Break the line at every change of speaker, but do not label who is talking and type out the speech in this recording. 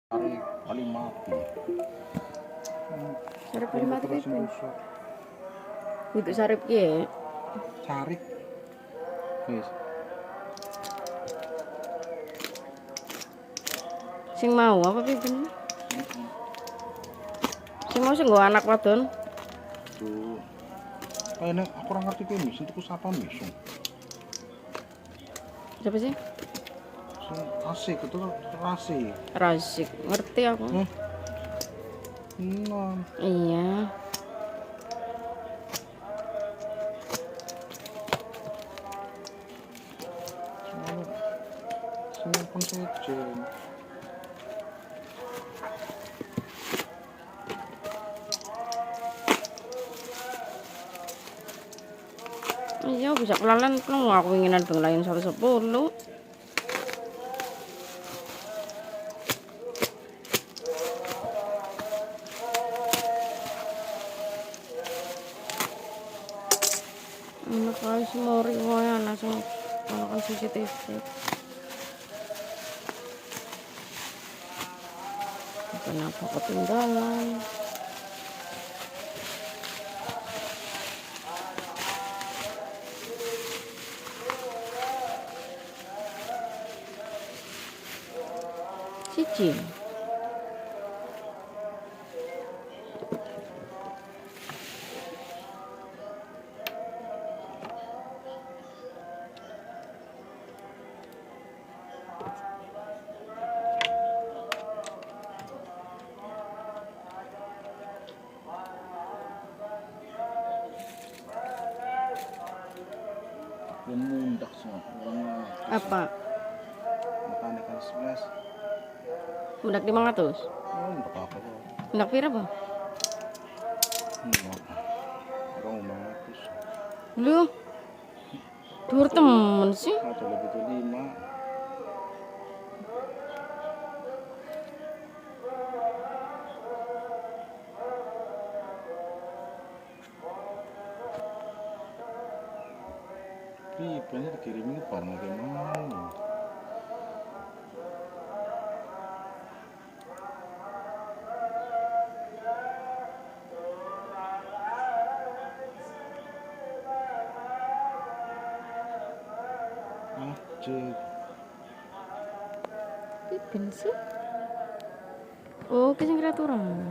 Tarik paling mati.
Sarip paling mati itu. Untuk sarip ya.
Tarik. Wis.
Sing mau apa pipen? Sing mau sing nggo anak wadon.
Tuh. Nek aku ora ngerti kuwi mis, itu sapa mis?
Siapa sih?
Sing asik itu asik.
Rasik. Ngerti aku.
Non.
Iya.
Simpan saja.
Iya bisa kelalen kalau aku inginan bang lain 110. Anak kali semori wae langsung kan CCTV. Kenapa ketinggalan? Cici.
Mundak semua.
Apa?
Makanya kan 11.
Mendak 500.
Mundak apa kok?
Mendak pira, Bang?
Mundak. Orang 500.
Lu dur temen sih.
Atau lebih dari 5. Ih, banyak dikirimin barang gimana? Aceh.
Pipen sih. Oh, kesing kreaturang.